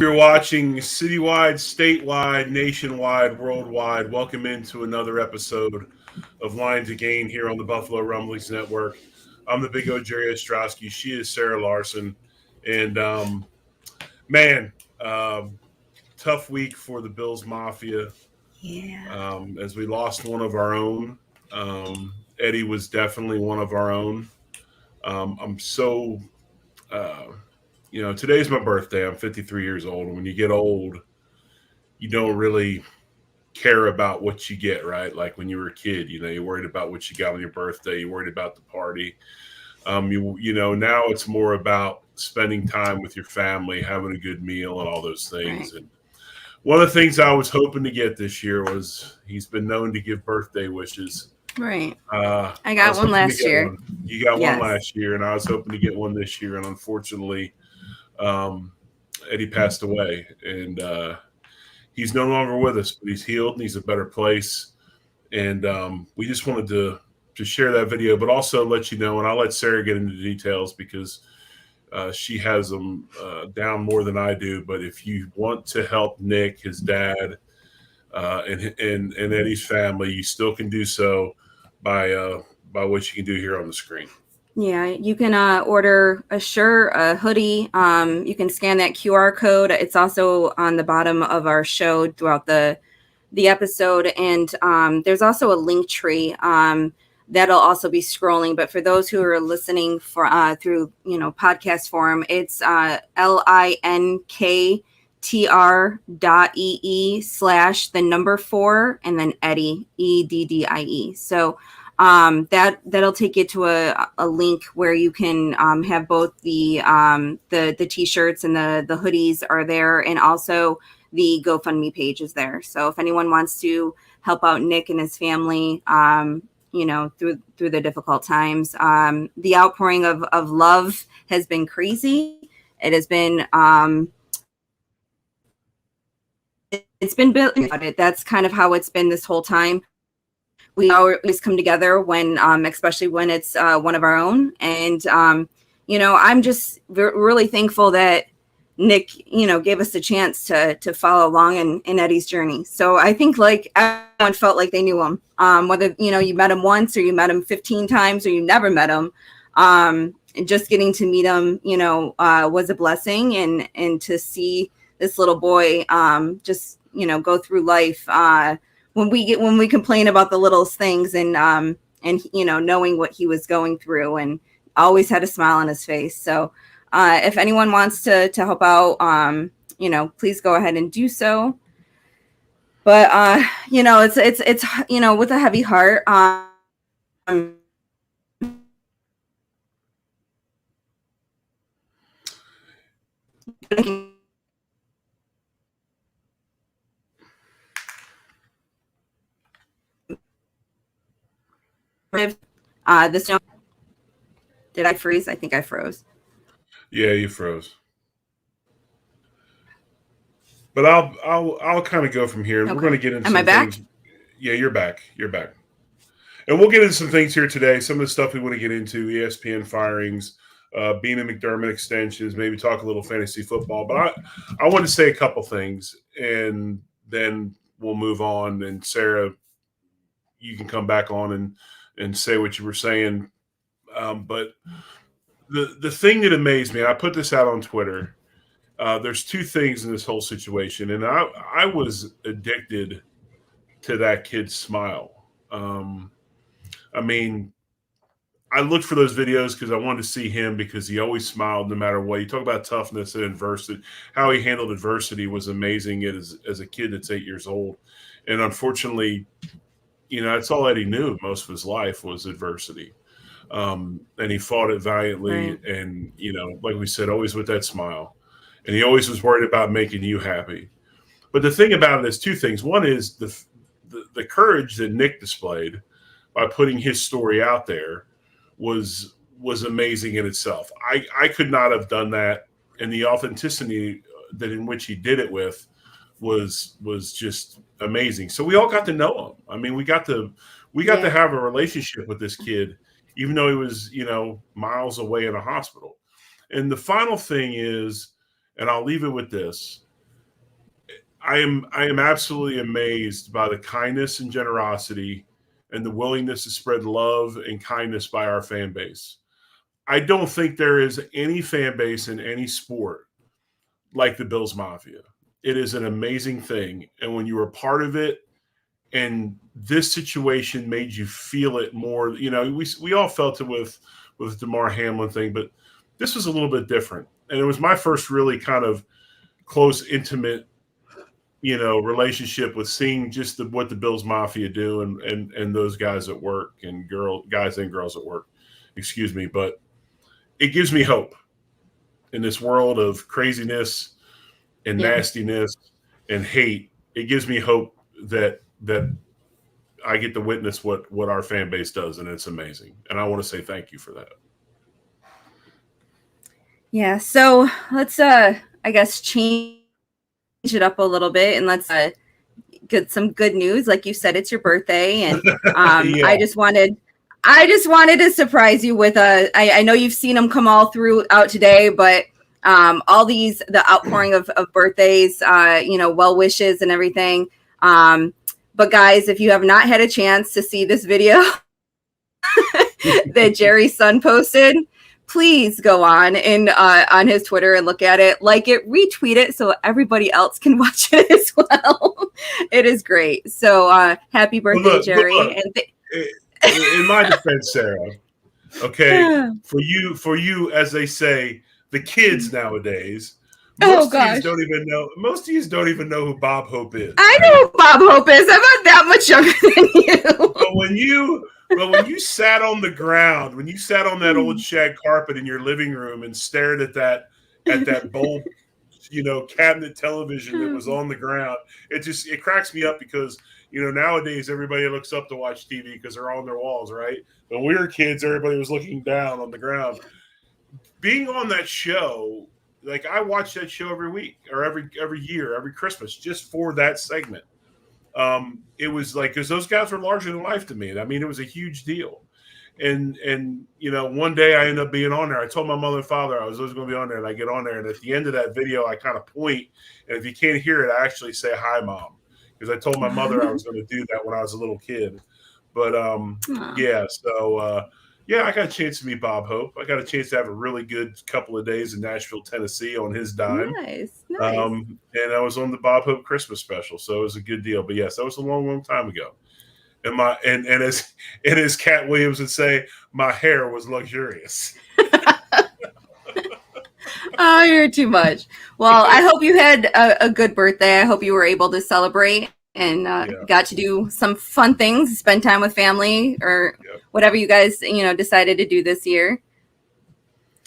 You're watching citywide, statewide, nationwide, worldwide. Welcome into another episode of Line to Gain here on the Buffalo Rumblings Network. I'm the big O Jerry Ostroski. She is Sara Larson. And man, tough week for the Bills Mafia. Yeah. As we lost one of our own. Eddie was definitely one of our own. I'm so uh, today's my birthday. I'm 53 years old. And when you get old, you don't really care about what you get, right? Like when you were a kid, you're worried about what you got on your birthday. You're worried about the party. Now it's more about spending time with your family, having a good meal, and all those things. Right. And one of the things I was hoping to get this year was he's been known to give birthday wishes. Right. I I got was one hoping to last get year. one. You got one Yes. last year, and I was hoping to get one this year. And unfortunately, um, Eddie passed away, and he's no longer with us. But he's healed, and he's a better place. And we just wanted to share that video, but also let you know. And I'll let Sara get into the details because she has them down more than I do. But if you want to help Nick, his dad, and Eddie's family, you still can do so by what you can do here on the screen. Yeah, you can order a shirt, a hoodie. You can scan that QR code. It's also on the bottom of our show throughout the episode, and there's also a link tree that'll also be scrolling. But for those who are listening for through podcast form, it's linktr.ee/4 and then Eddie EDDIE. So that'll take you to a link where you can have both the t-shirts and the hoodies are there, and also the GoFundMe page is there. So if anyone wants to help out Nick and his family, through the difficult times, the outpouring of love has been crazy. It has been it's been built about it. That's kind of how it's been this whole time. We always come together when, especially when it's one of our own. And, I'm just really thankful that Nick, gave us the chance to follow along in Eddie's journey. So I think like everyone felt like they knew him, whether, you met him once or you met him 15 times or you never met him. Just getting to meet him, was a blessing, and to see this little boy just, go through life when we complain about the littlest things, and knowing what he was going through, and always had a smile on his face. So if anyone wants to help out, please go ahead and do so. But it's with a heavy heart. This did I freeze? I think I froze. Yeah, you froze. But I'll kind of go from here. Okay. We're going to get into Am I some back? things. Yeah, you're back. You're back. And we'll get into some things here today. Some of the stuff we want to get into: ESPN firings, Bean and McDermott extensions, maybe talk a little fantasy football. But I want to say a couple things, and then we'll move on. And Sara, you can come back on and say what you were saying. But the thing that amazed me, and I put this out on Twitter. There's two things in this whole situation, and I was addicted to that kid's smile. I mean, I looked for those videos because I wanted to see him, because he always smiled no matter what. You talk about toughness and adversity. How he handled adversity was amazing as a kid that's 8 years old. And unfortunately, that's all that he knew most of his life was adversity. And he fought it valiantly. Right. And, like we said, always with that smile. And he always was worried about making you happy. But the thing about it is two things. One is the courage that Nick displayed by putting his story out there was amazing in itself. I could not have done that, and the authenticity that in which he did it with was just amazing. So we all got to know him. I mean, we got to have a relationship with this kid, even though he was, miles away in a hospital. And the final thing is, and I'll leave it with this, I am absolutely amazed by the kindness and generosity and the willingness to spread love and kindness by our fan base. I don't think there is any fan base in any sport like the Bills Mafia. It is an amazing thing. And when you were part of it and this situation made you feel it more, we all felt it with DeMar Hamlin thing, but this was a little bit different. And it was my first really kind of close, intimate, relationship with seeing just what the Bills Mafia do and those guys at work and guys and girls at work. Excuse me, but it gives me hope in this world of craziness and Yeah. nastiness and hate. It gives me hope that I get to witness what our fan base does, and it's amazing. And I want to say thank you for that. Yeah. So let's I guess change it up a little bit, and let's get some good news. Like you said, it's your birthday, and Yeah. I just wanted to surprise you with I know you've seen them come all throughout today, but all the outpouring of birthdays, well wishes and everything. But guys, if you have not had a chance to see this video that Jerry's son posted, please go on his Twitter and look at it, like it, retweet it, so everybody else can watch it as well. It is great. So happy birthday, Jerry! Look. In my defense, Sarah, okay, for you, as they say, the kids nowadays. Most of you don't even know who Bob Hope is. I know who Bob Hope is. I'm not that much younger than you. But when you sat on the ground, when you sat on that old shag carpet in your living room and stared at that bulb, cabinet television that was on the ground, it cracks me up because nowadays everybody looks up to watch TV because they're on their walls, right? When we were kids, everybody was looking down on the ground. Being on that show, like I watch that show every week or every year, every Christmas, just for that segment. It was like, because those guys were larger than life to me. I mean, it was a huge deal. And one day I ended up being on there. I told my mother and father I was always going to be on there, and I get on there, and at the end of that video, I kind of point, and if you can't hear it, I actually say, "Hi, Mom," because I told my mother I was going to do that when I was a little kid. But yeah, so yeah, I got a chance to meet Bob Hope. I got a chance to have a really good couple of days in Nashville, Tennessee on his dime. Nice. And I was on the Bob Hope Christmas special, so it was a good deal. But yes, that was a long, long time ago. And as Cat Williams would say, my hair was luxurious. Oh, you're too much. Well, I hope you had a good birthday. I hope you were able to celebrate and got to do some fun things, spend time with family, or whatever you guys decided to do this year.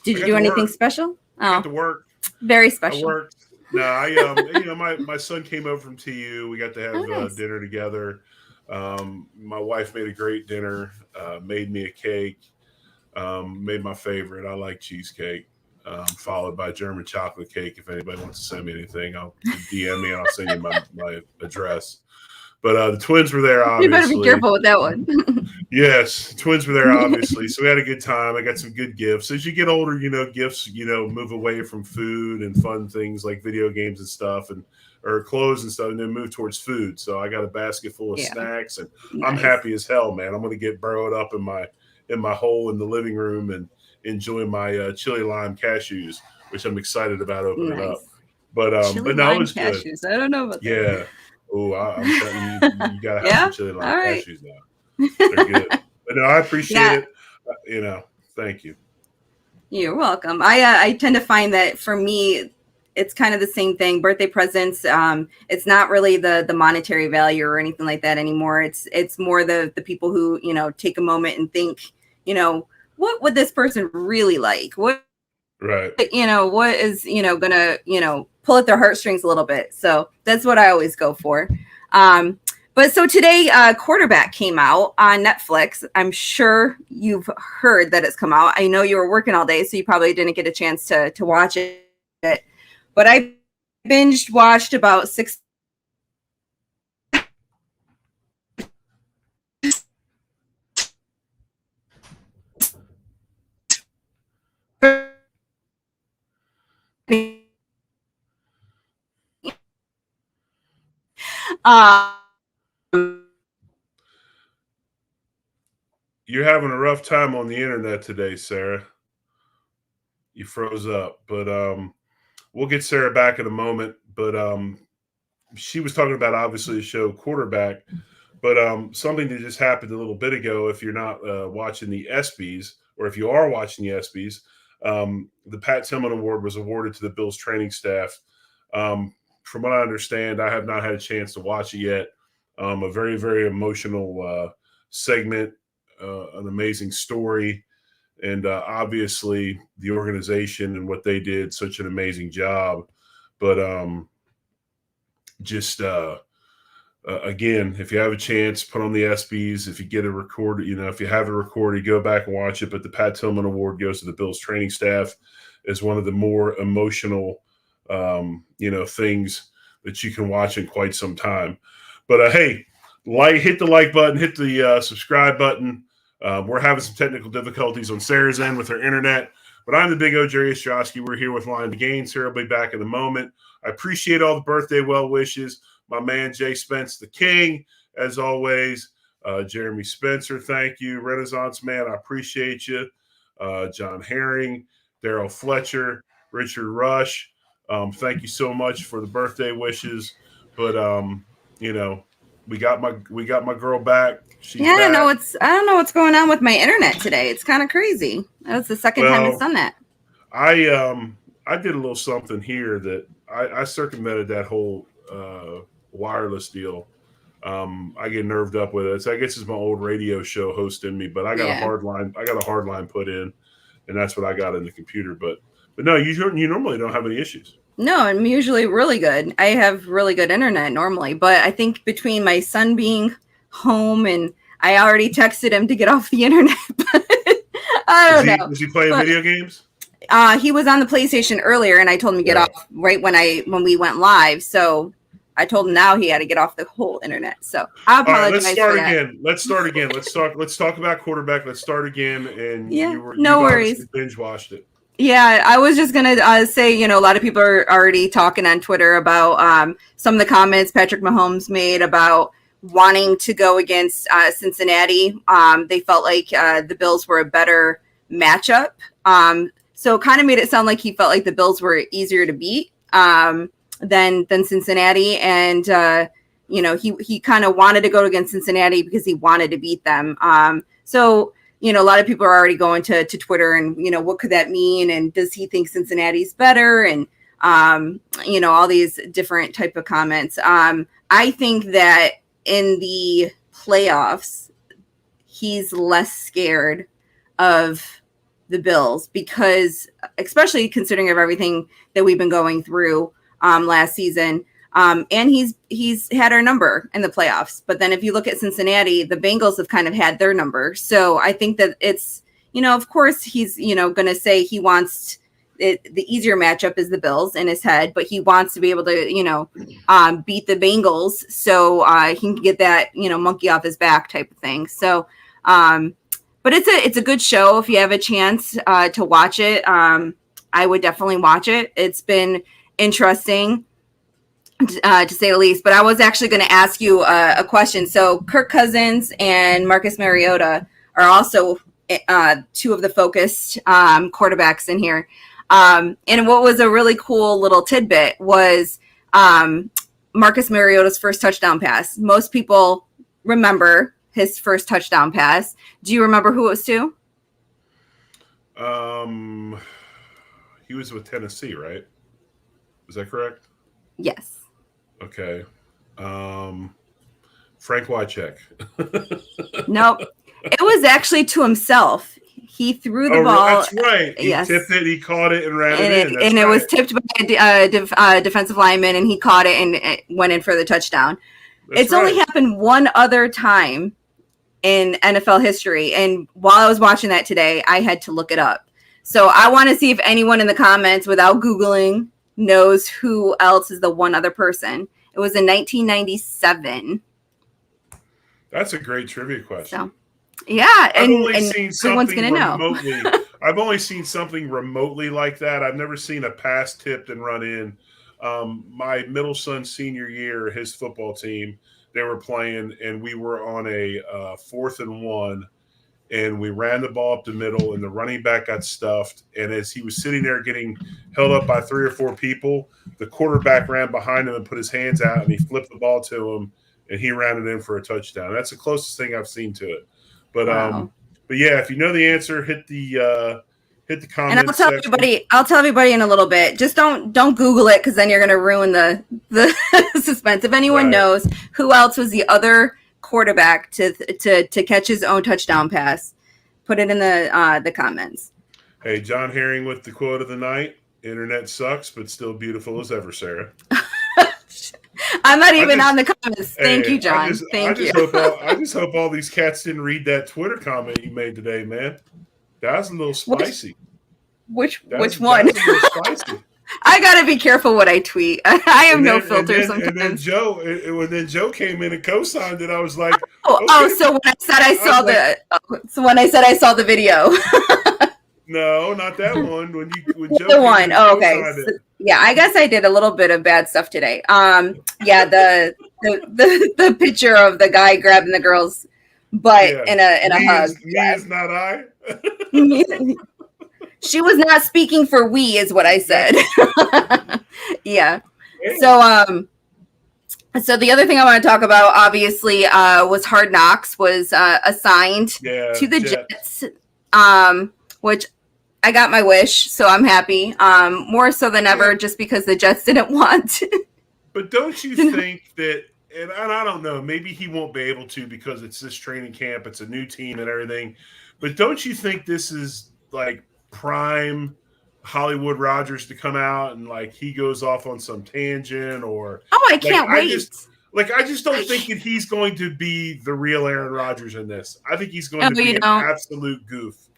Did you do anything special? I got to work. Very special. I worked. No, my son came over from TU. We got to have nice. Dinner together. My wife made a great dinner. Made me a cake. Made my favorite. I like cheesecake. Followed by German chocolate cake. If anybody wants to send me anything, I'll DM me and I'll send you my address. But the twins were there, obviously. You better be careful with that one. Yes, twins were there, obviously. So we had a good time. I got some good gifts. As you get older, gifts, move away from food and fun things like video games and stuff or clothes and stuff, and then move towards food. So I got a basket full of snacks, and nice. I'm happy as hell, man. I'm going to get burrowed up in my hole in the living room and enjoy my chili lime cashews, which I'm excited about opening up. But no, it was cashews. good. I don't know about that. Yeah. Oh, I'm telling you, gotta have some chili lime cashews now. They're good. But no, I appreciate it. Thank you. You're welcome. I tend to find that for me, it's kind of the same thing. Birthday presents, it's not really the monetary value or anything like that anymore. It's more the people who, take a moment and think, what would this person really like? What what is, gonna, pull at their heartstrings a little bit. So that's what I always go for. But so today, Quarterback came out on Netflix. I'm sure you've heard that it's come out. I know you were working all day, so you probably didn't get a chance to watch it. But I binged watched about 6. Um, You're having a rough time on the internet today, Sarah. You froze up, but we'll get Sarah back in a moment. But she was talking about obviously the show quarterback, but something that just happened a little bit ago. If you're not watching the ESPYS, or if you are watching the ESPYS, the Pat Tillman Award was awarded to the Bills training staff. From what I understand, I have not had a chance to watch it yet. A very, very emotional segment, an amazing story. And obviously, the organization and what they did, such an amazing job. But just again, if you have a chance, put on the ESPYS. If you get a record, if you have it recorded, go back and watch it. But the Pat Tillman Award goes to the Bills training staff as one of the more emotional, things that you can watch in quite some time. But hey, hit the like button, hit the subscribe button. We're having some technical difficulties on Sarah's end with her internet, but I'm the big O, Jerry Ostroski. We're here with Line to Gain. Sarah will be back in a moment. I appreciate all the birthday well wishes. My man, Jay Spence, the king, as always. Jeremy Spencer, thank you. Renaissance Man, I appreciate you. John Herring, Daryl Fletcher, Richard Rush, thank you so much for the birthday wishes. But, we got my girl back. She's back. I don't know what's going on with my internet today. It's kind of crazy. That's the second time it's done that. I did a little something here that I circumvented that whole wireless deal. I get nerved up with it. So I guess it's my old radio show hosting me, but I got a hard line. I got a hard line put in, and that's what I got in the computer. But no, you normally don't have any issues. No, I'm usually really good. I have really good internet normally, but I think between my son being home and I already texted him to get off the internet. I don't know. Was he playing video games? He was on the PlayStation earlier, and I told him to get off right when we went live. So I told him now he had to get off the whole internet. So I apologize. Let's start again. Let's talk about quarterback. Let's start again. And no worries. Binge watched it. Yeah, I was just going to say, a lot of people are already talking on Twitter about some of the comments Patrick Mahomes made about wanting to go against Cincinnati. They felt like the Bills were a better matchup. So it kind of made it sound like he felt like the Bills were easier to beat than Cincinnati. And, he kind of wanted to go against Cincinnati because he wanted to beat them. A lot of people are already going to Twitter and, what could that mean? And does he think Cincinnati's better? And, all these different type of comments. I think that in the playoffs, he's less scared of the Bills because, especially considering of everything that we've been going through last season. And he's had our number in the playoffs. But then if you look at Cincinnati, the Bengals have kind of had their number. So I think that it's, of course he's, going to say he wants the easier matchup is the Bills in his head, but he wants to be able to, beat the Bengals so he can get that, monkey off his back type of thing. So, but it's a good show. If you have a chance to watch it, I would definitely watch it. It's been interesting. To say the least, but I was actually going to ask you a question. So Kirk Cousins and Marcus Mariota are also two of the focused quarterbacks in here. And what was a really cool little tidbit was Marcus Mariota's first touchdown pass. Most people remember his first touchdown pass. Do you remember who it was to? He was with Tennessee, right? Is that correct? Yes. Okay. Frank Wycheck. Nope. It was actually to himself. He threw the ball. That's right. He tipped it, he caught it, and ran it in. It was tipped by a defensive lineman, and he caught it and it went in for the touchdown. It's only happened one other time in NFL history. And while I was watching that today, I had to look it up. So I want to see if anyone in the comments, without Googling, knows who else is the one other person. It was in 1997. That's a great trivia question. So, yeah, everyone's going to know. I've only seen something remotely like that. I've never seen a pass tipped and run in. My middle son's senior year, his football team, they were playing, and we were on a 4th and 1, and we ran the ball up the middle, and the running back got stuffed. And as he was sitting there getting held up by 3 or 4 people, the quarterback ran behind him and put his hands out, and he flipped the ball to him, and he ran it in for a touchdown. That's the closest thing I've seen to it. But Wow. but yeah, if you know the answer, hit the And comments section. I'll tell everybody in a little bit. Just don't Google it, because then you're gonna ruin the suspense. If anyone knows who else was the other quarterback to catch his own touchdown pass, put it in the comments. Hey, John Herring with the quote of the night: "Internet sucks, but still beautiful as ever." Sarah, I'm not even on the comments. Thank you, John. Thank you. I just hope all these cats didn't read that Twitter comment you made today, man. That was a little spicy. Which one? That was a little spicy. I gotta be careful what I tweet. I have no filter sometimes. And then Joe came in and co-signed it. I was like, so when I said I saw the video. No, not that one. When Joe the one. Oh, okay. So, yeah, I guess I did a little bit of bad stuff today. Yeah, the picture of the guy grabbing the girl's butt in a hug. Is not I. She was not speaking for we, is what I said. Yeah. So the other thing I want to talk about, obviously, was Hard Knocks was assigned to the Jets, which I got my wish, so I'm happy. More so than ever, just because the Jets didn't want. But don't you think that, and I don't know, maybe he won't be able to because it's this training camp, it's a new team and everything, but don't you think this is like prime Hollywood Rodgers to come out and like he goes off on some tangent or I can't wait. I just don't think that he's going to be the real Aaron Rodgers in this. I think he's going to be an absolute goof.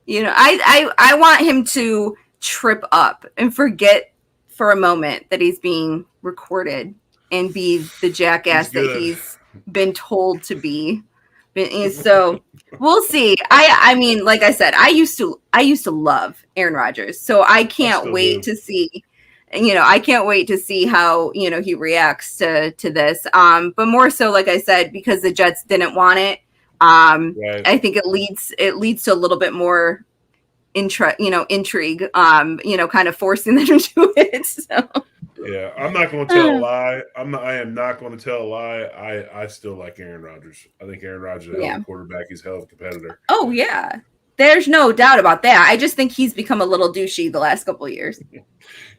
I want him to trip up and forget for a moment that he's being recorded and be the jackass that he's been told to be. So we'll see. I mean, like I said, I used to love Aaron Rodgers, so I can't wait to see. I can't wait to see how he reacts to this. But more so, like I said, because the Jets didn't want it. Right. I think it leads to a little bit more intrigue. Kind of forcing them to do it. So. Yeah, I'm not going to tell a lie. I am not going to tell a lie. I still like Aaron Rodgers. I think Aaron Rodgers is a hell of a quarterback. He's a hell of a competitor. Oh yeah, there's no doubt about that. I just think he's become a little douchey the last couple of years.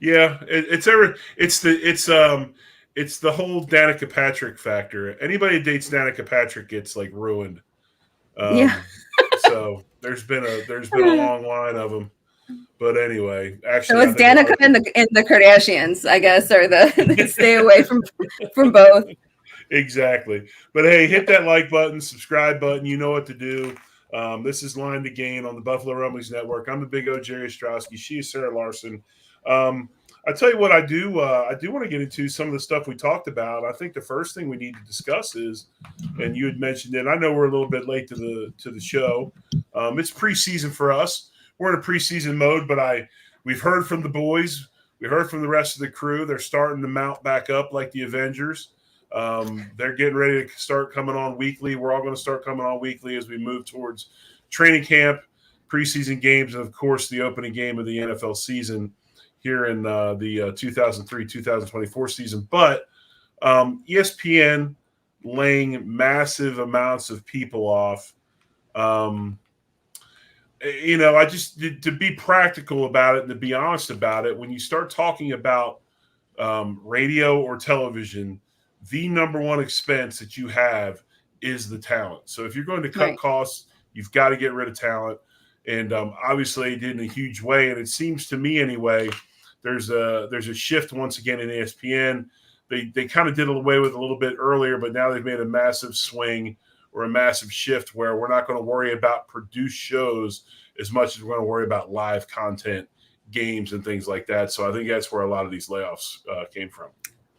Yeah, it's the whole Danica Patrick factor. Anybody who dates Danica Patrick gets like ruined. So there's been a long line of them. But anyway, actually, so it's Danica and the Kardashians, I guess, or the stay away from both. Exactly. But hey, hit that like button, subscribe button. You know what to do. This is Line to Gain on the Buffalo Rumblings Network. I'm the big O, Jerry Ostroski. She is Sara Larson. I tell you what, I do want to get into some of the stuff we talked about. I think the first thing we need to discuss is, and you had mentioned it, I know we're a little bit late to the show. It's preseason for us. We're in a preseason mode, but we've heard from the boys. We heard from the rest of the crew. They're starting to mount back up like the Avengers. They're getting ready to start coming on weekly. We're all going to start coming on weekly as we move towards training camp, preseason games, and, of course, the opening game of the NFL season here in the 2023-2024 season. But ESPN laying massive amounts of people off. I just, to be practical about it and to be honest about it, when you start talking about radio or television, the number one expense that you have is the talent. So if you're going to cut costs, you've got to get rid of talent. And obviously it did in a huge way. And it seems to me anyway, there's a shift once again in ESPN. They kind of did away with it a little bit earlier, but now they've made a massive swing or a massive shift where we're not going to worry about produced shows as much as we're going to worry about live content, games, and things like that. So I think that's where a lot of these layoffs came from.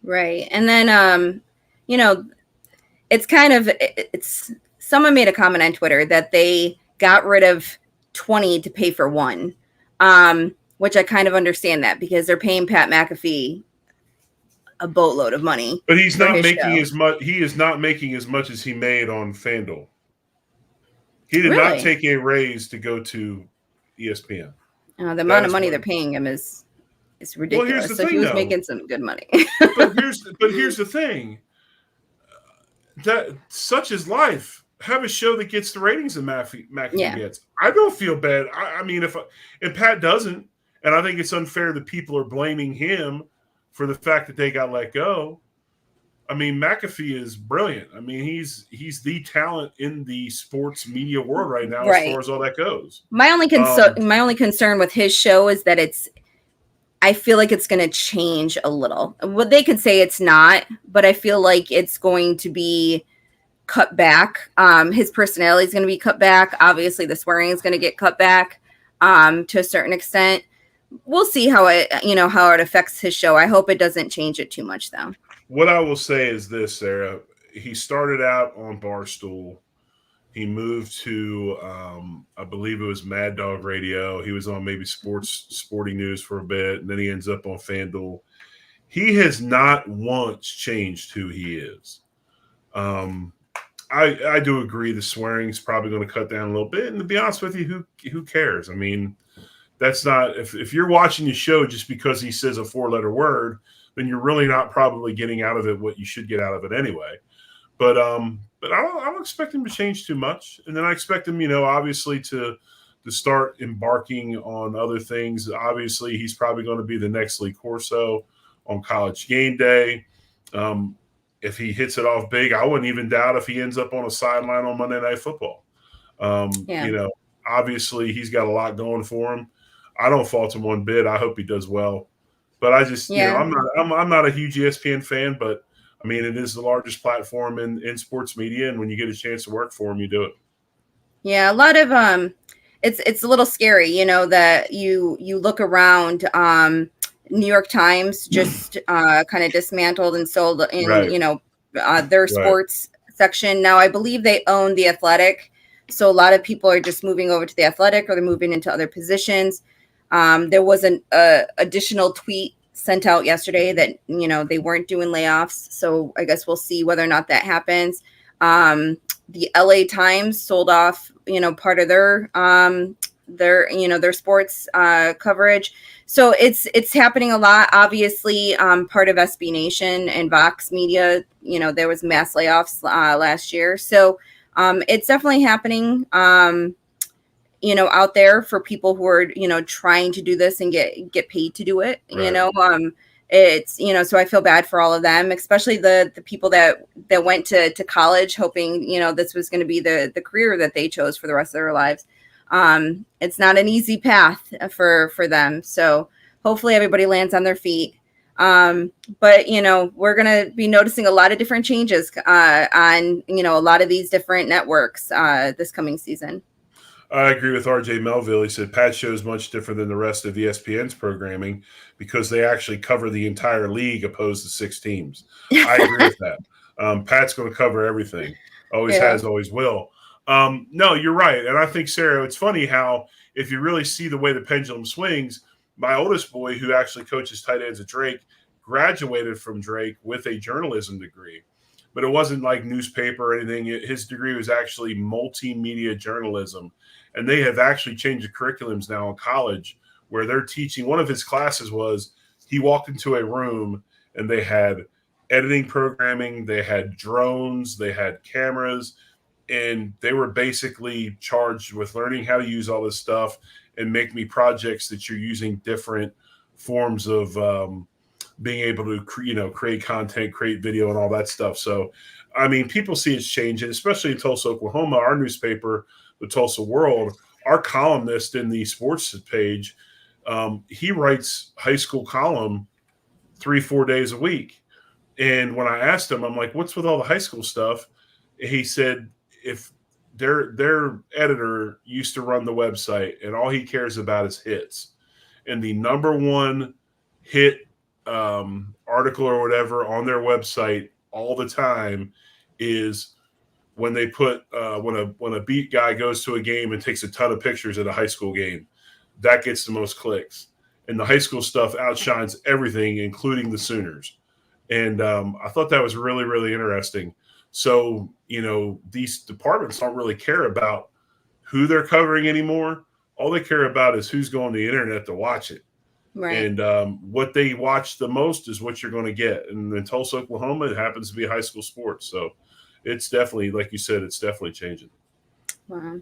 Right. And then, it's someone made a comment on Twitter that they got rid of 20 to pay for one, which I kind of understand that because they're paying Pat McAfee a boatload of money. But he's for not his making show. as much. He is not making as much as he made on FanDuel. He did not Really? take a raise to go to ESPN. The That amount of is money what. they're paying him is Well, here's ridiculous. the So he thing, was though. making some good money. But here's the thing. That such is life. Have a show that gets the ratings that McAfee Yeah. gets. I don't feel bad. I mean, if Pat doesn't, and I think it's unfair that people are blaming him for the fact that they got let go. I mean, McAfee is brilliant. I mean, he's the talent in the sports media world right now, as far Right. as all that goes. My only concern with his show is that I feel like it's going to change a little. Well, they could say it's not, but I feel like it's going to be cut back. His personality is going to be cut back. Obviously, the swearing is going to get cut back to a certain extent. We'll see how it affects his show. I hope it doesn't change it too much, though. What I will say is this, Sarah. He started out on Barstool. He moved to, I believe it was Mad Dog Radio. He was on maybe Sporting News for a bit, and then he ends up on FanDuel. He has not once changed who he is. I do agree the swearing is probably going to cut down a little bit. And to be honest with you, who cares? I mean, that's not if you're watching the show just because he says a 4-letter word, then you're really not probably getting out of it what you should get out of it anyway. But I don't expect him to change too much. And then I expect him, obviously to start embarking on other things. Obviously, he's probably going to be the next Lee Corso on College Game Day. If he hits it off big, I wouldn't even doubt if he ends up on a sideline on Monday Night Football. Obviously he's got a lot going for him. I don't fault him one bit. I hope he does well. But I just, I'm not a huge ESPN fan, but I mean, it is the largest platform in sports media, and when you get a chance to work for him, you do it. Yeah, a lot of it's a little scary, that you look around. New York Times just kind of dismantled and sold in, Right. their sports section. Now, I believe they own The Athletic, so a lot of people are just moving over to The Athletic, or they're moving into other positions. There was an additional tweet sent out yesterday that they weren't doing layoffs, so I guess we'll see whether or not that happens. The LA Times sold off part of their sports coverage, so it's happening a lot. Obviously, part of SB Nation and Vox Media, there was mass layoffs last year, so it's definitely happening out there for people who are, trying to do this and get paid to do it, Right. It's, so I feel bad for all of them, especially the people that went to college hoping, this was going to be the career that they chose for the rest of their lives. It's not an easy path for them. So hopefully everybody lands on their feet. But we're going to be noticing a lot of different changes on, a lot of these different networks this coming season. I agree with RJ Melville. He said Pat's show is much different than the rest of ESPN's programming because they actually cover the entire league opposed to 6 teams. I agree with that. Pat's going to cover everything. Always has, always will. No, you're right. And I think, Sarah, it's funny how if you really see the way the pendulum swings, my oldest boy, who actually coaches tight ends at Drake, graduated from Drake with a journalism degree. But it wasn't like newspaper or anything. His degree was actually multimedia journalism. And they have actually changed the curriculums now in college where they're teaching. One of his classes was he walked into a room and they had editing programming, they had drones, they had cameras, and they were basically charged with learning how to use all this stuff and make me projects that you're using different forms of being able to create content, create video, and all that stuff. So, I mean, people see it's changing, especially in Tulsa, Oklahoma. Our newspaper, the Tulsa World, our columnist in the sports page, he writes high school column 3-4 days a week. And when I asked him, I'm like, what's with all the high school stuff? He said, if their editor used to run the website and all he cares about is hits. And the number one hit article or whatever on their website all the time is when they put when a beat guy goes to a game and takes a ton of pictures at a high school game, that gets the most clicks. And the high school stuff outshines everything, including the Sooners. And I thought that was really, really interesting. So, these departments don't really care about who they're covering anymore. All they care about is who's going to the internet to watch it. Right. And what they watch the most is what you're going to get. And in Tulsa, Oklahoma, it happens to be high school sports. So it's definitely, like you said, it's definitely changing. Wow.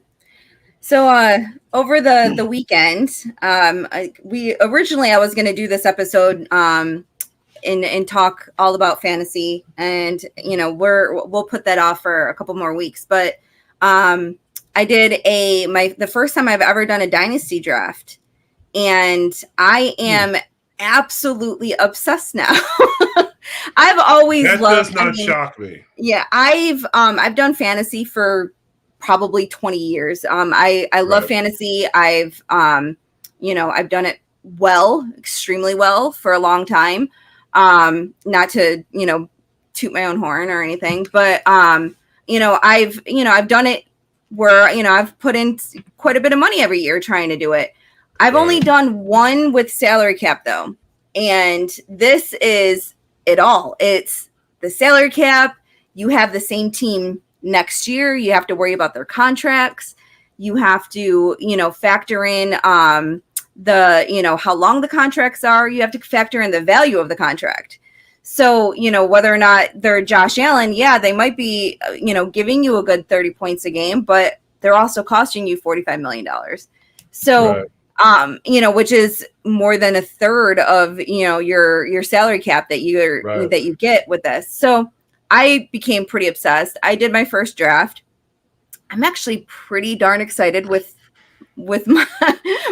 So over the weekend, I was going to do this episode and talk all about fantasy, and we'll put that off for a couple more weeks. But I did the first time I've ever done a dynasty draft, and I am absolutely obsessed now. I've always that loved. Does not shock me. Yeah, I've done fantasy for probably 20 years. I love fantasy. I've done it extremely well for a long time. Not to, toot my own horn or anything, but, I've done it where, I've put in quite a bit of money every year trying to do it. I've only done one with salary cap though. And this is it all. It's the salary cap. You have the same team next year. You have to worry about their contracts. You have to, factor in, how long the contracts are. You have to factor in the value of the contract. So, whether or not they're Josh Allen, they might be, giving you a good 30 points a game, but they're also costing you $45 million. So, which is more than a third of, your salary cap that you get with this. So I became pretty obsessed. I did my first draft. I'm actually pretty darn excited with my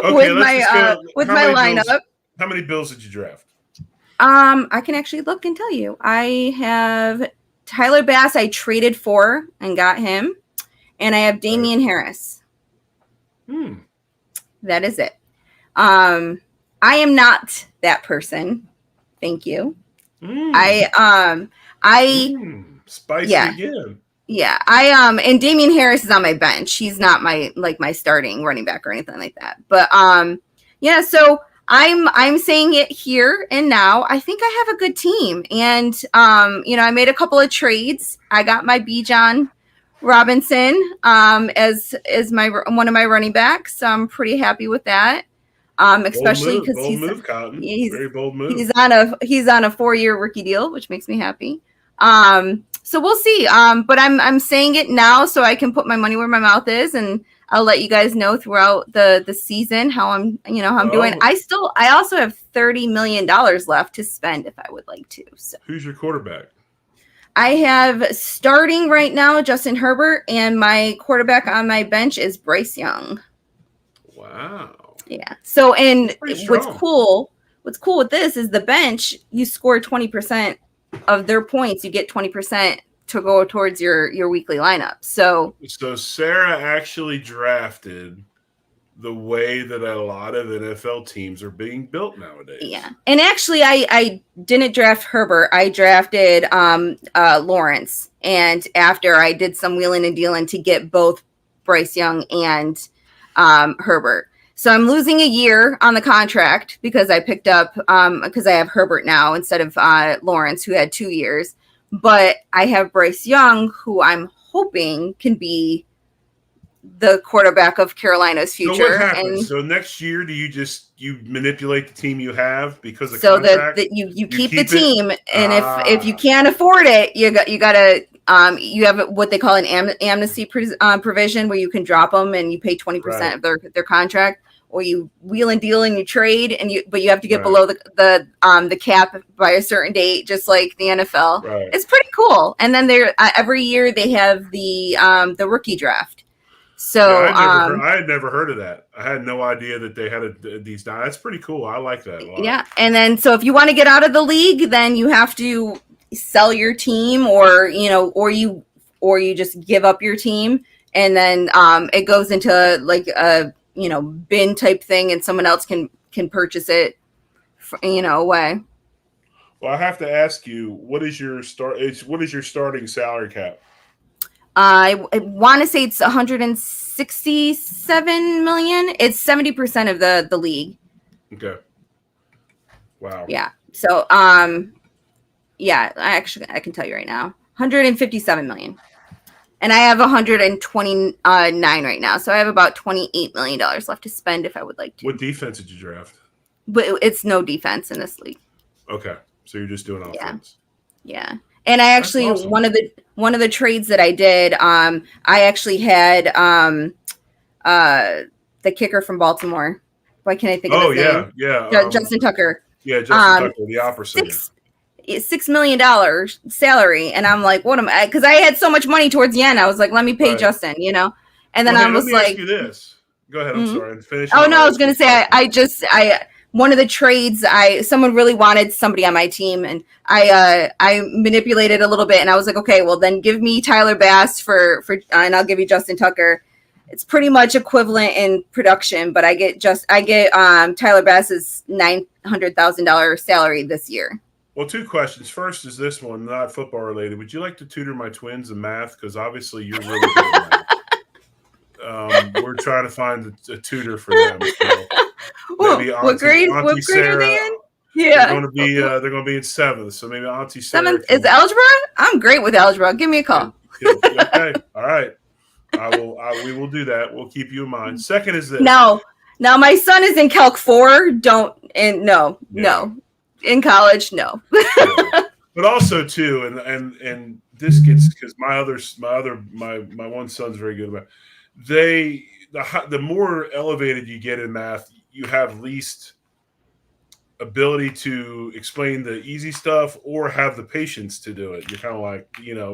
lineup. How many Bills did you draft? I can actually look and tell you. I have Tyler Bass. I traded for and got him, and I have Damian Harris. That is it. I am not that person. Thank you. Spicy again. Yeah, and Damian Harris is on my bench. He's not my starting running back or anything like that. But so I'm saying it here and now. I think I have a good team, and I made a couple of trades. I got my Bijan Robinson as my one of my running backs. So I'm pretty happy with that. Especially because he's very bold move. He's on a 4-year rookie deal, which makes me happy. So we'll see. But I'm saying it now so I can put my money where my mouth is, and I'll let you guys know throughout the season how I'm doing. I also have $30 million left to spend if I would like to. So who's your quarterback? I have starting right now Justin Herbert, and my quarterback on my bench is Bryce Young. Wow. Yeah. So, and what's cool with this is the bench, you score 20% of their points. You get 20% to go towards your weekly lineup. So Sarah actually drafted the way that a lot of NFL teams are being built nowadays. Yeah. And actually I didn't draft Herbert. I drafted Lawrence. And after I did some wheeling and dealing to get both Bryce Young and Herbert. So I'm losing a year on the contract because I picked up because I have Herbert now instead of Lawrence, who had 2 years. But I have Bryce Young, who I'm hoping can be the quarterback of Carolina's future. So what happens? So next year, do you manipulate the team you have because of so contract? that you keep the team, and if you can't afford it, you gotta you have what they call an amnesty provision where you can drop them and you pay 20% of their contract. Or you wheel and deal and you trade, but you have to get below the cap by a certain date, just like the NFL. Right. It's pretty cool. And then every year they have the rookie draft. So I had never heard of that. I had no idea that they had these. That's pretty cool. I like that a lot. Yeah, and then so if you want to get out of the league, then you have to sell your team, or you just give up your team, and then it goes into like a bin type thing, and someone else can purchase it away. Well, I have to ask you, what is your starting salary cap? I want to say it's 167 million. It's 70% of the league. Okay. Wow. Yeah. So Yeah, I can tell you right now, 157 million. And I have 129 right now, so I have about $28 million left to spend if I would like to. What defense did you draft? But it's no defense in this league. Okay, so you're just doing offense. Yeah. And I actually awesome. one of the trades that I did, I actually had the kicker from Baltimore. Why can't I think of his name? Yeah. Justin Tucker. Yeah, Justin Tucker, the opera singer. $6 million salary, and I'm like, what am I? Because I had so much money towards the end, I was like, let me pay Justin, And then I was let me like, ask you this. Go ahead. I'm sorry. Finish. Oh no, I was gonna say I one of the trades someone really wanted somebody on my team, and I manipulated a little bit, and I was like, okay, well then give me Tyler Bass for and I'll give you Justin Tucker. It's pretty much equivalent in production, but I get Tyler Bass's $900,000 salary this year. Well, two questions. First is this one, not football related. Would you like to tutor my twins in math? Because obviously you're really good at math. We're trying to find a tutor for them. So maybe what grade are they in? Yeah, they're going to be in 7th. So maybe Auntie Sarah. 7th is algebra. I'm great with algebra. Give me a call. Okay, all right. We will do that. We'll keep you in mind. Second is this. Now my son is in Calc 4. No. In college, no. But also too, and this gets, because my one son's very good about it. The more elevated you get in math, you have least ability to explain the easy stuff or have the patience to do it. You're kind of like,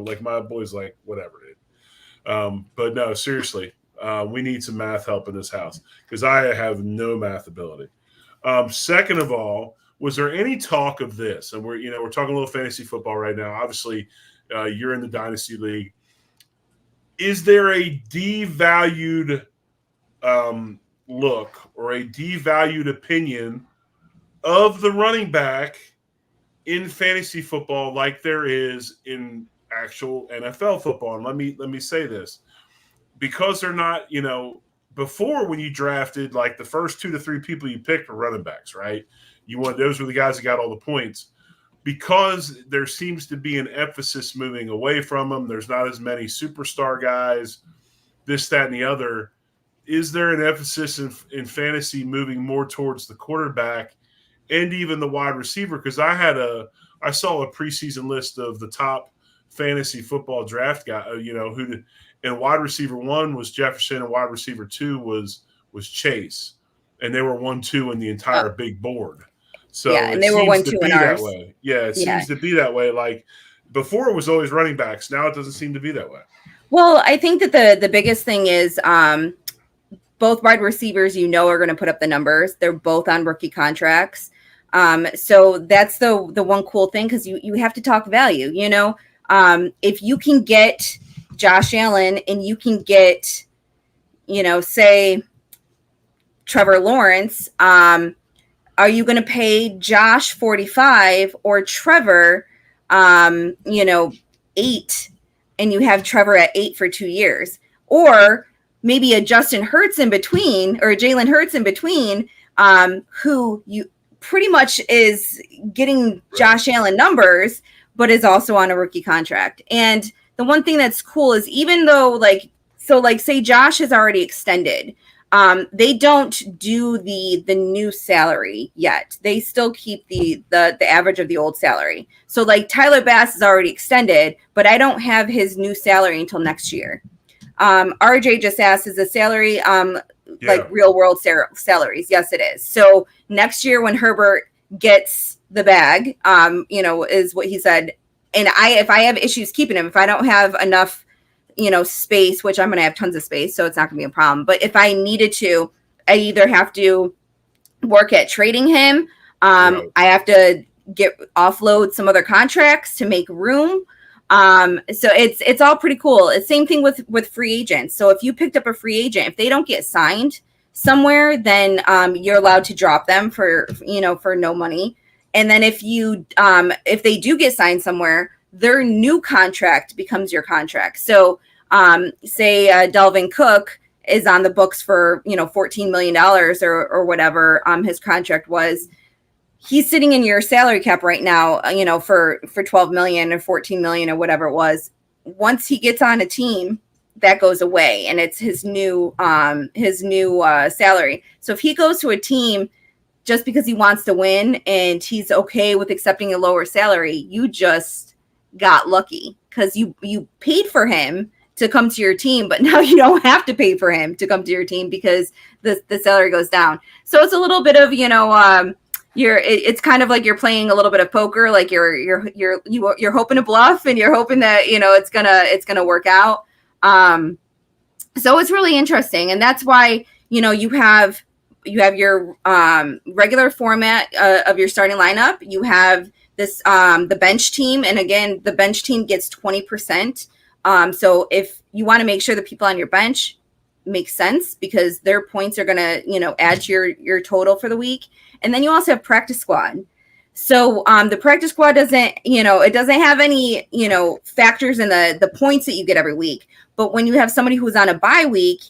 like my boy's like, whatever, dude. But no, seriously, we need some math help in this house because I have no math ability. Second of all, was there any talk of this? And we're talking a little fantasy football right now. Obviously, you're in the Dynasty League. Is there a devalued look or a devalued opinion of the running back in fantasy football like there is in actual NFL football? And let me say this. Because they're not, before when you drafted, like the first 2 to 3 people you picked were running backs, right? Those were the guys that got all the points. Because there seems to be an emphasis moving away from them. There's not as many superstar guys, this, that, and the other. Is there an emphasis in fantasy moving more towards the quarterback and even the wide receiver? Because I saw a preseason list of the top fantasy football draft guy, and wide receiver 1 was Jefferson and wide receiver 2 was Chase. And they were 1-2 in the entire big board. So yeah, and they were 1-2 in ours. That way. Yeah, it seems to be that way. Like before it was always running backs. Now it doesn't seem to be that way. Well, I think that the biggest thing is both wide receivers, are going to put up the numbers. They're both on rookie contracts. So that's the one cool thing, because you have to talk value. If you can get Josh Allen and you can get, say Trevor Lawrence, are you going to pay Josh 45 or Trevor, 8, and you have Trevor at 8 for 2 years, or maybe a Justin Hurts in between or Jalen Hurts in between, who you pretty much is getting Josh Allen numbers, but is also on a rookie contract. And the one thing that's cool is even though say Josh is already extended, they don't do the new salary yet. They still keep the average of the old salary. So like Tyler Bass is already extended, but I don't have his new salary until next year. RJ just asked, is the salary like real world salaries? Yes, it is. So next year when Herbert gets the bag, is what he said. And if I have issues keeping him, if I don't have enough space, which I'm going to have tons of space, so it's not going to be a problem. But if I needed to, I either have to work at trading him. I have to offload some other contracts to make room. So it's all pretty cool. It's same thing with free agents. So if you picked up a free agent, if they don't get signed somewhere, then you're allowed to drop them for no money. And then if they do get signed somewhere, their new contract becomes your contract. So say Dalvin Cook is on the books for $14 million or whatever his contract was. he's sitting in your salary cap right now, for 12 million or 14 million or whatever it was. Once he gets on a team, that goes away, and it's his new salary. So if he goes to a team just because he wants to win and he's okay with accepting a lower salary, you just got lucky because you paid for him to come to your team, but now you don't have to pay for him to come to your team because the salary goes down. So it's a little bit of, it's kind of like you're playing a little bit of poker, like you're hoping to bluff and you're hoping that, it's gonna work out. So it's really interesting. And that's why, you have your regular format of your starting lineup. You have this the bench team, and again, the bench team gets 20%. So if you want to make sure the people on your bench make sense because their points are going to, add to your total for the week. And then you also have practice squad. So the practice squad doesn't, it doesn't have any, factors in the points that you get every week. But when you have somebody who's on a bye week,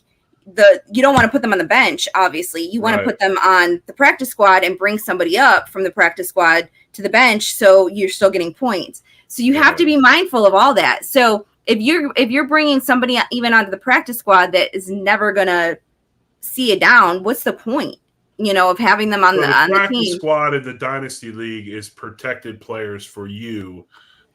you don't want to put them on the bench, obviously. You want to put them on the practice squad and bring somebody up from the practice squad to the bench so you're still getting points. So you have to be mindful of all that. So if you're bringing somebody even onto the practice squad that is never going to see it down, what's the point, of having them on the practice squad in the Dynasty League is protected players for you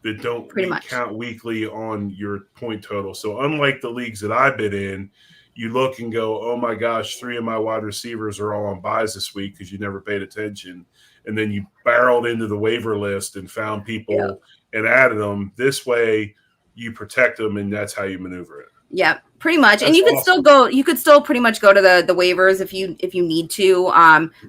that don't count weekly on your point total. So unlike the leagues that I've been in, you look and go, oh my gosh, 3 of my wide receivers are all on buys this week because you never paid attention. And then you barreled into the waiver list and found people and added them. This way you protect them, and that's how you maneuver it. Yeah, pretty much. That's and you could still pretty much go to the waivers if you need to.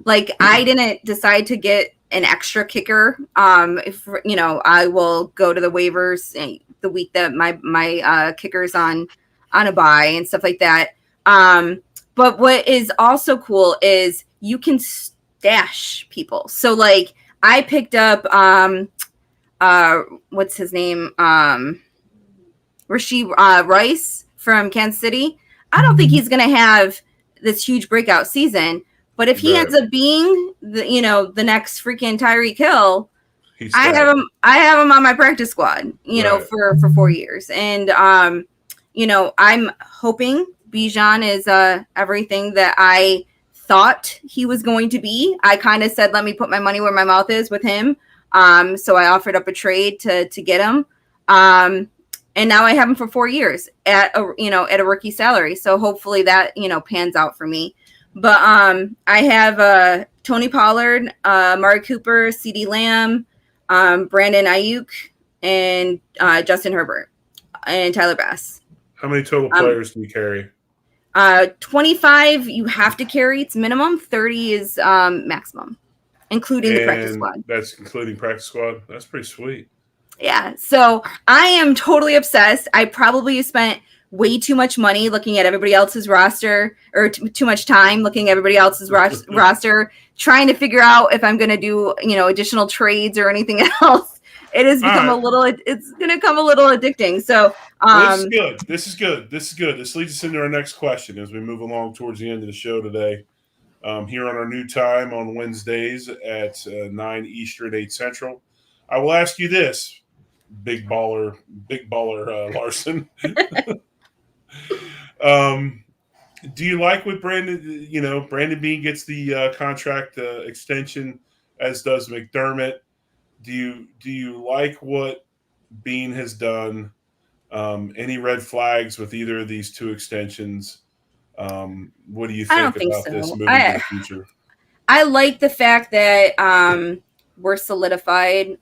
Like I didn't decide to get an extra kicker. If I will go to the waivers the week that my kicker's on a bye and stuff like that. But what is also cool is you can stash people. So like I picked up what's his name? Rasheed Rice from Kansas City. I don't think he's going to have this huge breakout season, but if he ends up being the next freaking Tyreek Hill, I have him on my practice squad, for 4 years. And I'm hoping Bijan is everything that I thought he was going to be. I kind of said, let me put my money where my mouth is with him. So I offered up a trade to get him. And now I have him for 4 years at a rookie salary. So hopefully that, pans out for me. But I have Tony Pollard, Amari Cooper, CeeDee Lamb, Brandon Ayuk, and Justin Herbert and Tyler Bass. How many total players do you carry? 25 you have to carry. It's minimum. 30 is maximum, including the practice squad. That's including practice squad. That's pretty sweet. Yeah. So I am totally obsessed. I probably spent way too much money looking at everybody else's roster, or too much time looking at everybody else's roster, trying to figure out if I'm going to do, additional trades or anything else. It has become it's going to come a little addicting. So This is good. This leads us into our next question as we move along towards the end of the show today. Here on our new time on Wednesdays at 9 Eastern, 8 Central. I will ask you this, big baller Larson. Do you like what Brandon Beane gets the contract extension, as does McDermott? Do you like what Beane has done? Any red flags with either of these two extensions? What do you think about this moving to the future? I like the fact that we're solidified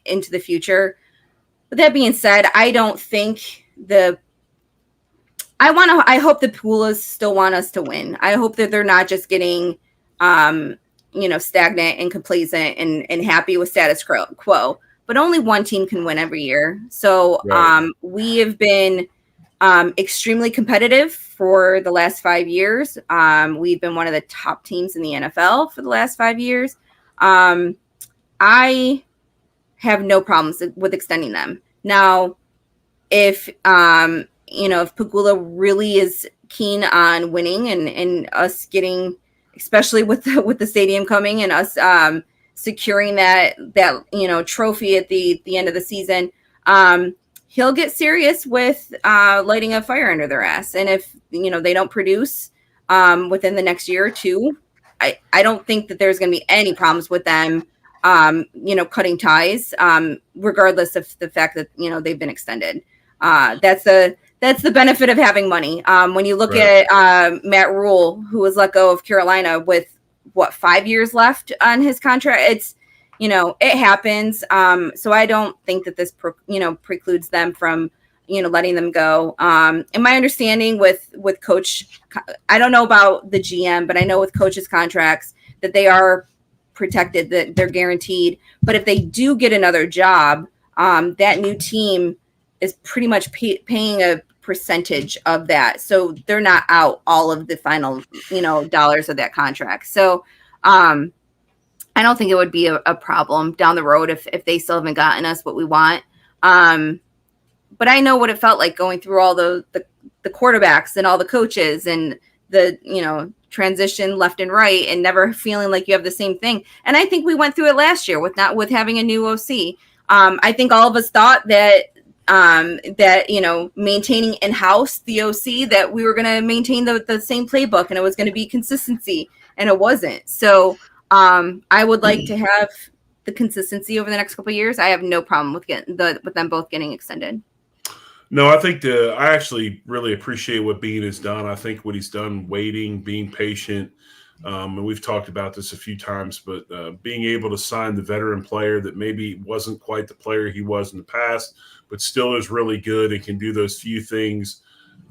into the future. With that being said, I don't think I hope the Pulas still want us to win. I hope that they're not just getting, stagnant and complacent and happy with status quo. But only one team can win every year. So we have been extremely competitive for the last 5 years. We've been one of the top teams in the NFL for the last 5 years. I have no problems with extending them. Now, if Pagula really is keen on winning and us getting, especially with the stadium coming and us securing that trophy at the end of the season, he'll get serious with lighting a fire under their ass. And if they don't produce within the next year or two, I don't think that there's going to be any problems with them cutting ties, regardless of the fact that they've been extended. That's the benefit of having money. When you look at Matt Rule, who was let go of Carolina with 5 years left on his contract, it happens. So I don't think that this precludes them from letting them go. And my understanding with coach, I don't know about the GM, but I know with coaches' contracts that they are protected, that they're guaranteed. But if they do get another job, that new team is pretty much paying a percentage of that, so they're not out all of the final dollars of that contract. So I don't think it would be a problem down the road if they still haven't gotten us what we want. But I know what it felt like going through all the quarterbacks and all the coaches and the transition left and right, and never feeling like you have the same thing. And I think we went through it last year with having a new OC. I think all of us thought that maintaining in-house the OC, that we were going to maintain the same playbook and it was going to be consistency, and it wasn't. So I would like to have the consistency over the next couple of years. I have no problem with them both getting extended. No, I think I actually really appreciate what Bean has done. I think what he's done, waiting, being patient, and we've talked about this a few times, but being able to sign the veteran player that maybe wasn't quite the player he was in the past, but still is really good and can do those few things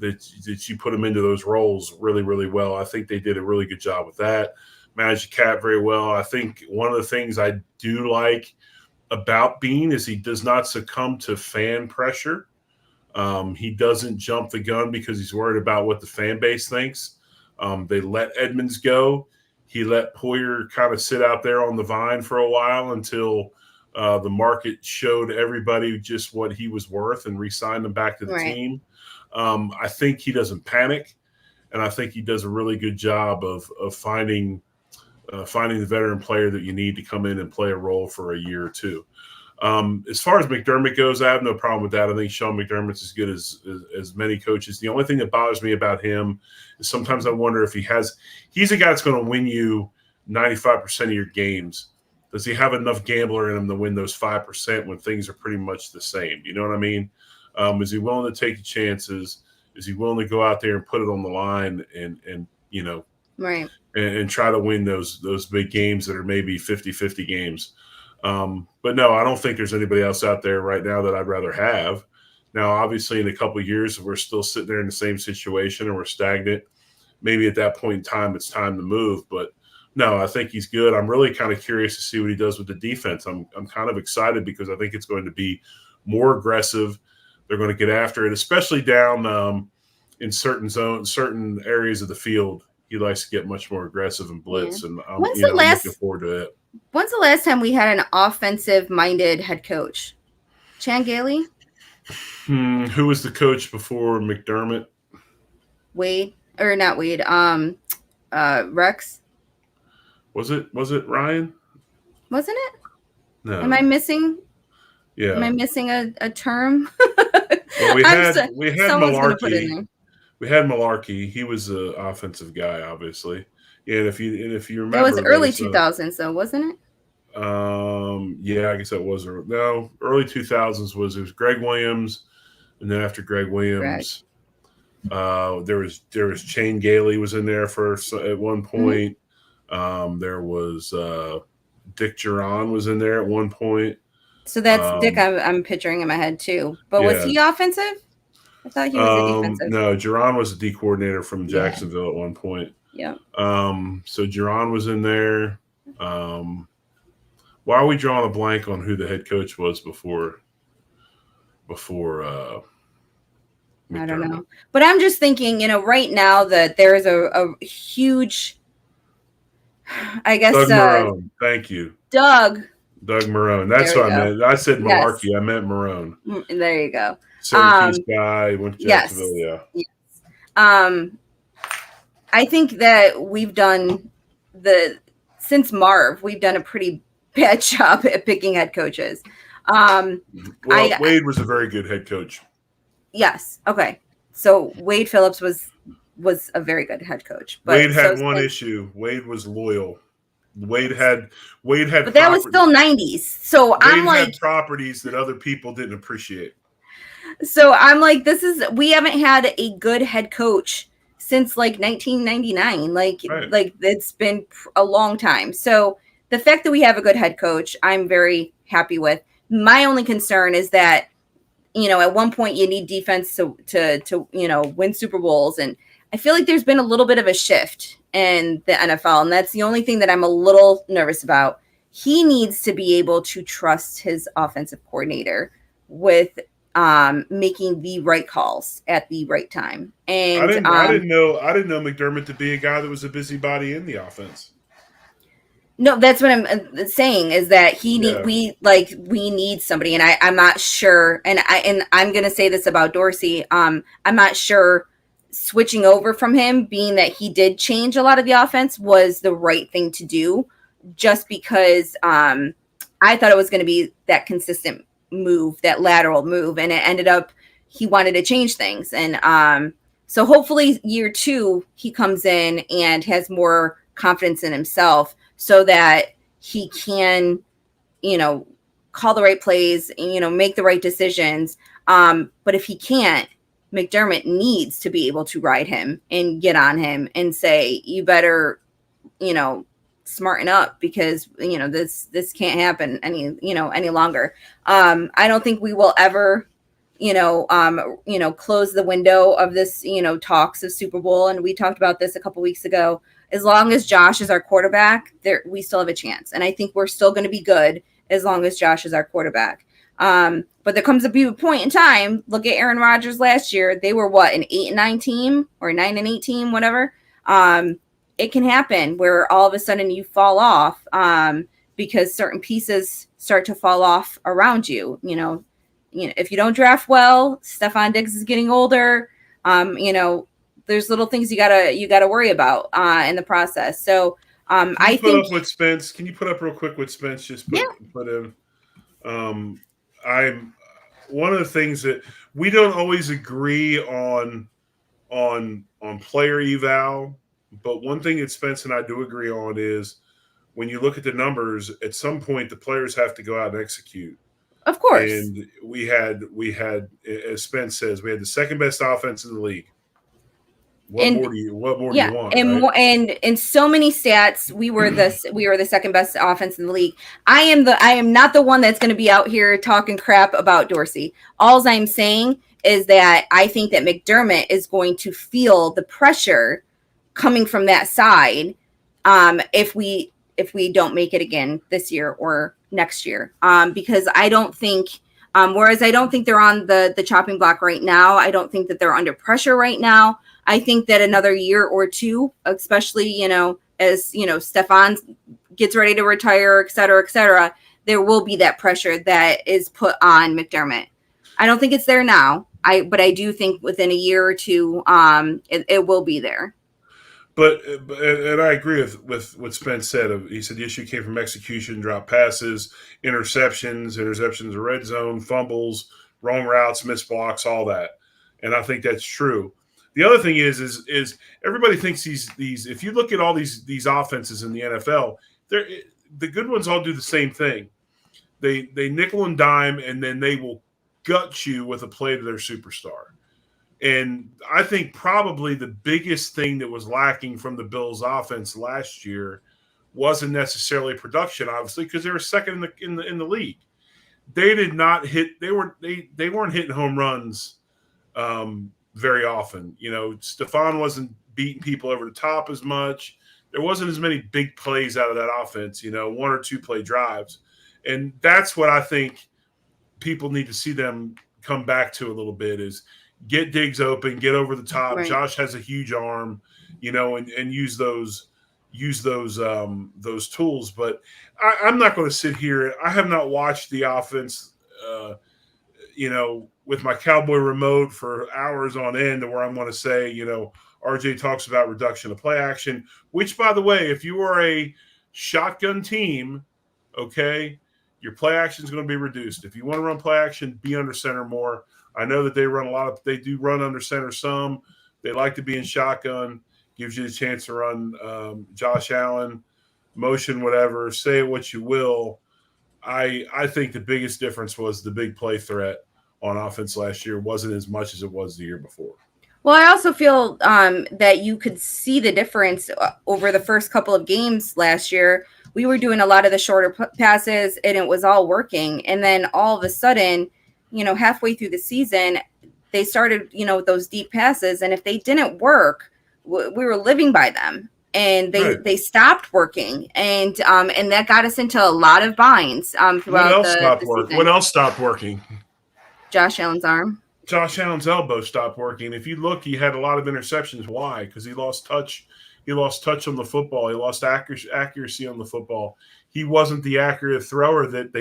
that you put him into those roles really, really well. I think they did a really good job with that. Managed the cap very well. I think one of the things I do like about Bean is he does not succumb to fan pressure. He doesn't jump the gun because he's worried about what the fan base thinks. They let Edmonds go. He let Poyer kind of sit out there on the vine for a while until the market showed everybody just what he was worth and re-signed him back to the team. I think he doesn't panic, and I think he does a really good job of finding the veteran player that you need to come in and play a role for a year or two. As far as McDermott goes, I have no problem with that. I think Sean McDermott's as good as many coaches. The only thing that bothers me about him is sometimes I wonder if he's a guy that's going to win you 95% of your games. Does he have enough gambler in him to win those 5% when things are pretty much the same? You know what I mean? Is he willing to take the chances? Is he willing to go out there and put it on the line and right, and try to win those big games that are maybe 50-50 games? But no, I don't think there's anybody else out there right now that I'd rather have. Now, obviously, in a couple of years, if we're still sitting there in the same situation and we're stagnant, maybe at that point in time, it's time to move. But no, I think he's good. I'm really kind of curious to see what he does with the defense. I'm kind of excited because I think it's going to be more aggressive. They're going to get after it, especially down in certain zones, certain areas of the field. He likes to get much more aggressive and blitz, and I'm looking forward to it. When's the last time we had an offensive-minded head coach? Chan Gailey? Who was the coach before McDermott? Wade, or not Wade? Rex. Was it Ryan? Wasn't it? No. Am I missing? Yeah. Am I missing a term? Well, we had Malarkey. We had Malarkey. He was an offensive guy, obviously. Yeah, and if you remember, that was early 2000s, though, wasn't it? Yeah, I guess that was early 2000s. It was Greg Williams, and then after Greg Williams, there was Shane Gailey was in there at one point. Mm-hmm. There was Dick Duran was in there at one point. So that's Dick. I'm picturing in my head too. But was he offensive? I thought he was a defensive. No, Duran was a D coordinator from Jacksonville at one point. Yeah. So Duran was in there. Why are we drawing a blank on who the head coach was before I don't know. But I'm just thinking, right now that there is a huge, I guess. Doug Marrone. Thank you. Doug Marrone. That's what I meant. I said Malarkey. Yes. I meant Marrone. There you go. Syracuse guy, went to Jacksonville. Yes. I think that we've done since Marv, we've done a pretty bad job at picking head coaches. Well, Wade was a very good head coach. Yes. Okay. So Wade Phillips was a very good head coach, Wade but had one issue. Wade was loyal. Wade had but that was still 90s. So I'm Wade like, had properties that other people didn't appreciate. we haven't had a good head coach since like 1999. Right. Like it's been a long time. So the fact that we have a good head coach, I'm very happy with. My only concern is that, at one point you need defense to win Super Bowls, and I feel like there's been a little bit of a shift in the NFL, and that's the only thing that I'm a little nervous about. He needs to be able to trust his offensive coordinator with making the right calls at the right time. And I didn't know McDermott to be a guy that was a busybody in the offense. no, that's what I'm saying, is that we need somebody, and I'm not sure, and I'm gonna say this about Dorsey. I'm not sure switching over from him, being that he did change a lot of the offense, was the right thing to do, just because I thought it was going to be that consistent move, that lateral move, and it ended up he wanted to change things, and so hopefully year 2 he comes in and has more confidence in himself, so that he can, call the right plays, make the right decisions. But if he can't, McDermott needs to be able to ride him and get on him and say, you better, smarten up, because, this can't happen any longer. I don't think we will ever, close the window of this, talks of Super Bowl. And we talked about this a couple weeks ago. As long as Josh is our quarterback, we still have a chance. And I think we're still going to be good as long as Josh is our quarterback. But there comes a point in time. Look at Aaron Rodgers last year. They were an 8-9 team, or 9-8 team, whatever. It can happen where all of a sudden you fall off because certain pieces start to fall off around you. If you don't draft well, Stephon Diggs is getting older. There's little things you gotta worry about in the process. So I think. Up with Spence. Can you put up real quick with Spence? Just put in. I'm one of the things that we don't always agree on player eval, but one thing that Spence and I do agree on is when you look at the numbers, at some point the players have to go out and execute. Of course. And we had, as Spence says, we had the second best offense in the league. What more do you want? And right? and in so many stats, we were the second best offense in the league. I am not the one that's going to be out here talking crap about Dorsey. All I'm saying is that I think that McDermott is going to feel the pressure coming from that side if we don't make it again this year or next year. Because I don't think. Whereas I don't think they're on the chopping block right now. I don't think that they're under pressure right now. I think that another year or two, especially, as, Stephon gets ready to retire, et cetera, there will be that pressure that is put on McDermott. I don't think it's there now. But I do think within a year or two, it will be there. But I agree with what Spence said. He said the issue came from execution, drop passes, interceptions in red zone, fumbles, wrong routes, missed blocks, all that. And I think that's true. The other thing is everybody thinks these. If you look at all these offenses in the NFL, the good ones all do the same thing. They nickel and dime, and then they will gut you with a play to their superstar. And I think probably the biggest thing that was lacking from the Bills' offense last year wasn't necessarily production, obviously, because they were second in the league. They did not hit. They weren't hitting home runs very often. Stephon wasn't beating people over the top as much. There wasn't as many big plays out of that offense. 1 or 2 play drives, and that's what I think people need to see them come back to a little bit is. Get Diggs open, get over the top. Right. Josh has a huge arm, and use those tools. But I'm not going to sit here. I have not watched the offense, with my Cowboy remote for hours on end, where I'm going to say, RJ talks about reduction of play action. Which, by the way, if you are a shotgun team, okay, your play action is going to be reduced. If you want to run play action, be under center more. I know that they do run under center some. They like to be in shotgun, gives you the chance to run Josh Allen, motion, whatever, say what you will. I think the biggest difference was the big play threat on offense last year wasn't as much as it was the year before. Well, I also feel that you could see the difference over the first couple of games last year. We were doing a lot of the shorter passes, and it was all working. And then all of a sudden, halfway through the season, they started, those deep passes. And if they didn't work, we were living by them. And they stopped working, and that got us into a lot of binds throughout the season. What else stopped working? Josh Allen's arm. Josh Allen's elbow stopped working. If you look, he had a lot of interceptions. Why? Because he lost touch. He lost touch on the football. He lost accuracy on the football. He wasn't the accurate thrower that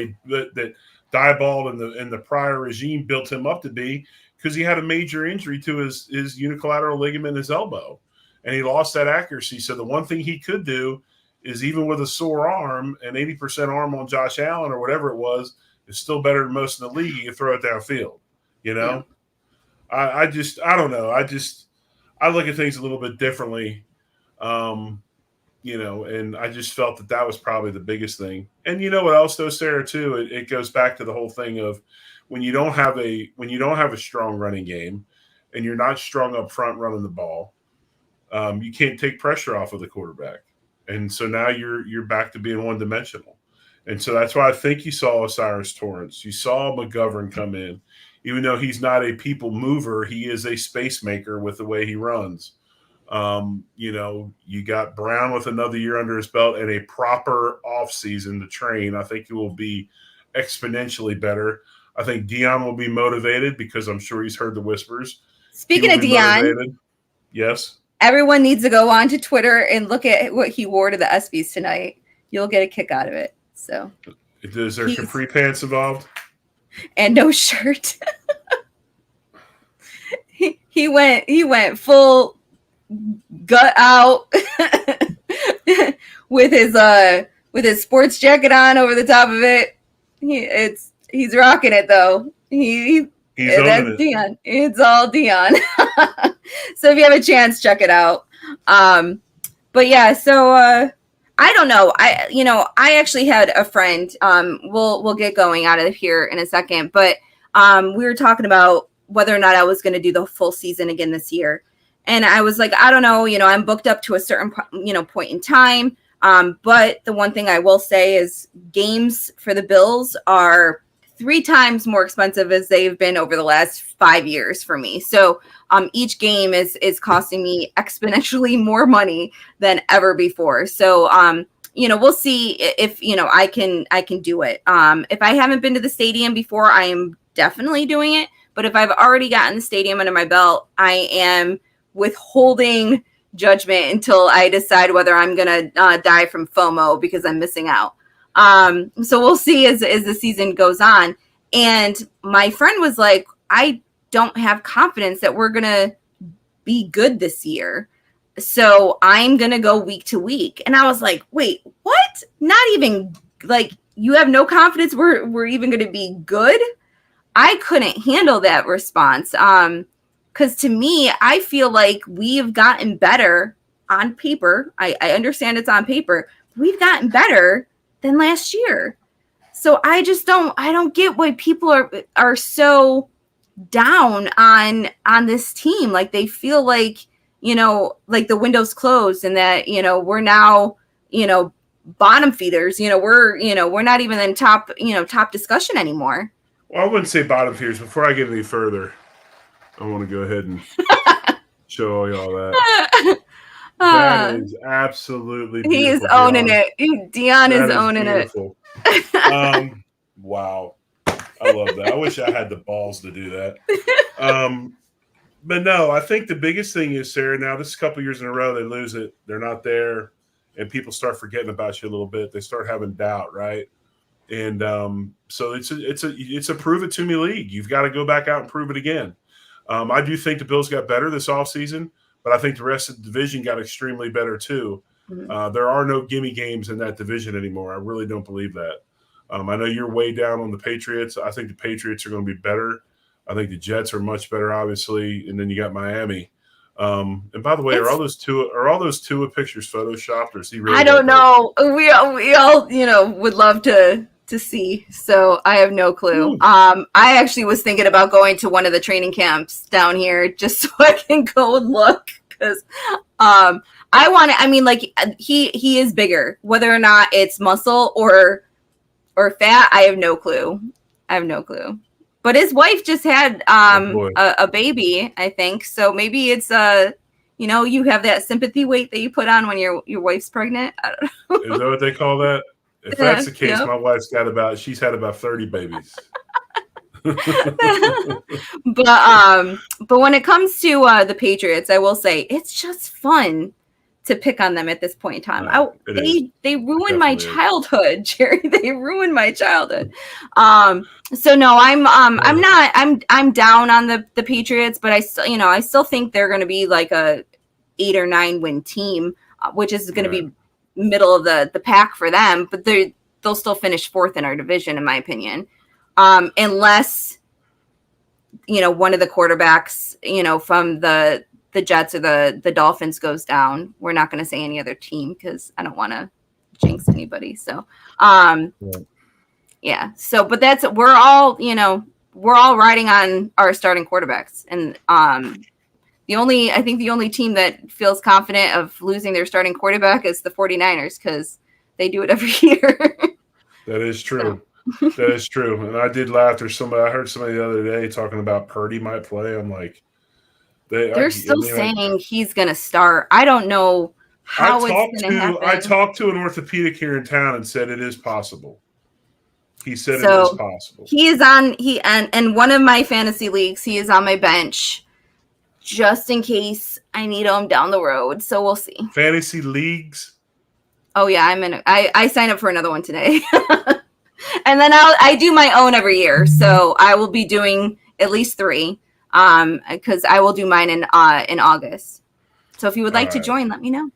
Diebold and the prior regime built him up to be, because he had a major injury to his unicollateral ligament in his elbow, and he lost that accuracy. So the one thing he could do is, even with a sore arm, an 80% arm on Josh Allen or whatever it was, is still better than most in the league. You throw it downfield, Yeah. I don't know. I look at things a little bit differently, and I just felt that was probably the biggest thing. And you know what else, though, Sarah, too? It goes back to the whole thing of when you don't have a strong running game, and you're not strong up front running the ball, you can't take pressure off of the quarterback, and so now you're back to being one dimensional. And so that's why I think you saw O'Cyrus Torrence, you saw McGovern come in. Even though he's not a people mover, he is a space maker with the way he runs. You got Brown with another year under his belt and a proper offseason to train. I think he will be exponentially better. I think Dion will be motivated, because I'm sure he's heard the whispers. Speaking of Dion, yes, everyone needs to go on to Twitter and look at what he wore to the ESPYs tonight. You'll get a kick out of it. So, is there capri pants involved? And no shirt. he went full gut out with his sports jacket on over the top of it. He's rocking it though. That's Dion. It's all Dion. So if you have a chance, check it out. But yeah, so I don't know. I actually had a friend. We'll get going out of here in a second, but we were talking about whether or not I was going to do the full season again this year, and I was like, I don't know. I'm booked up to a certain point in time. But the one thing I will say is games for the Bills are 3 times more expensive as they've been over the last 5 years for me. So each game is costing me exponentially more money than ever before. So we'll see if I can do it. If I haven't been to the stadium before, I am definitely doing it. But if I've already gotten the stadium under my belt, I am withholding judgment until I decide whether I'm gonna die from FOMO because I'm missing out. So we'll see as the season goes on. And my friend was like, I don't have confidence that we're going to be good this year. So I'm going to go week to week. And I was like, wait, what? Not even like you have no confidence we're even going to be good? I couldn't handle that response. Because to me, I feel like we've gotten better on paper. I understand it's on paper. We've gotten better than last year. So I don't get why people are so down on this team. Like they feel like, like the window's closed and that, we're now, bottom feeders, we're not even in top discussion anymore. Well, I wouldn't say bottom feeders. Before I get any further, I want to go ahead and show all y'all that. That is absolutely beautiful. He is owning it. Dion is owning beautiful. Wow. I love that. I wish I had the balls to do that. But no, I think the biggest thing is, Sarah, now this is a couple years in a row, they lose it. They're not there. And people start forgetting about you a little bit. They start having doubt, right? And so it's a prove it to me league. You've got to go back out and prove it again. I do think the Bills got better this offseason, but I think the rest of the division got extremely better too. There are no gimme games in that division anymore. I really don't believe that. I know you're way down on the Patriots. I think the Patriots are going to be better. I think the Jets are much better, obviously, and then you got Miami. And by the way, are all those Tua pictures photoshopped, or is he really? I don't know. We all would love to see. So I have no clue. I actually was thinking about going to one of the training camps down here just so I can go and look, because I want to. I mean, like, he is bigger, whether or not it's muscle or fat. I have no clue. But his wife just had a baby, I think. So maybe it's you have that sympathy weight that you put on when your wife's pregnant. I don't know. Is that what they call that? If that's the case, my wife's she's had about 30 babies. But when it comes to the Patriots, I will say it's just fun to pick on them at this point in time. They ruined my childhood, Jerry. They ruined my childhood. So no, I'm down on the Patriots, but I still think they're going to be like a 8 or 9 win team, which is going to be middle of the pack for them. But they'll still finish 4th in our division, in my opinion, unless one of the quarterbacks from the Jets or the Dolphins goes down. We're not going to say any other team because I don't want to jinx anybody. So, yeah. So, but we're all riding on our starting quarterbacks. And I think the only team that feels confident of losing their starting quarterback is the 49ers, because they do it every year. That is true. So. That is true. And I did laugh. I heard somebody the other day talking about Purdy might play. I'm like, they're still saying he's going to start. I don't know how it's going to happen. I talked to an orthopedic here in town and said it is possible. He said it is possible. He is and one of my fantasy leagues, he is on my bench just in case I need him down the road. So we'll see. Fantasy leagues? Oh yeah, I sign up for another one today. And then I do my own every year. So I will be doing at least 3. Because I will do mine in August. So if you would like to join, let me know.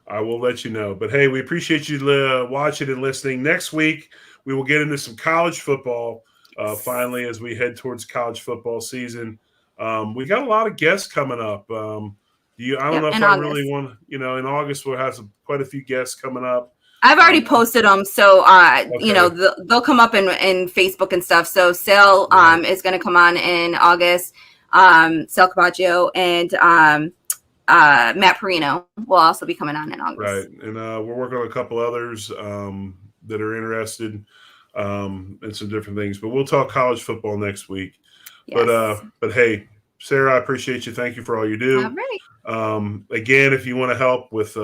I will let you know. But hey, we appreciate you watching and listening. Next week, we will get into some college football. Finally, as we head towards college football season, we got a lot of guests coming up. I don't know if I really want. In August we'll have quite a few guests coming up. I've already posted them, so they'll come up in Facebook and stuff. So Sal is going to come on in August. Sal Cabaccio and Matt Perino will also be coming on in August. Right, and we're working on a couple others that are interested in some different things. But we'll talk college football next week. Yes. But hey, Sarah, I appreciate you. Thank you for all you do. All right. Again, if you want to help with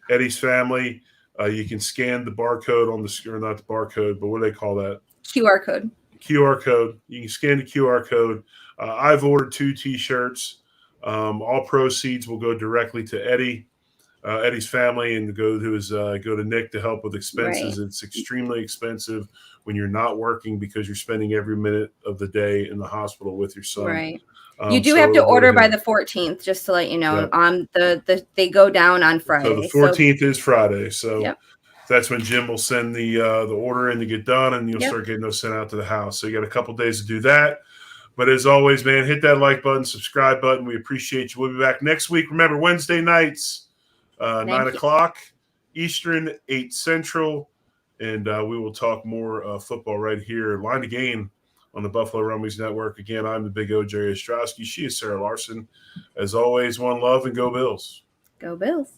Eddie's family. You can scan the barcode on the screen, not the barcode, but what do they call that? QR code. QR code. You can scan the QR code. I've ordered 2 T-shirts. All proceeds will go directly to Eddie's family, and go to Nick to help with expenses. Right. It's extremely expensive when you're not working because you're spending every minute of the day in the hospital with your son. Right. You do have to order by the 14th, just to let you know. Yep. They go down on Friday. So the 14th is Friday. So that's when Jim will send the order in to get done, and you'll start getting those sent out to the house. So you got a couple days to do that. But as always, man, hit that like button, subscribe button. We appreciate you. We'll be back next week. Remember, Wednesday nights, 9 o'clock Eastern, 8 Central. And we will talk more football right here. Line to Gain on the Buffalo Rumblings Network. Again, I'm the Big O, Jerry Ostroski. She is Sara Larson. As always, one love and go Bills. Go Bills.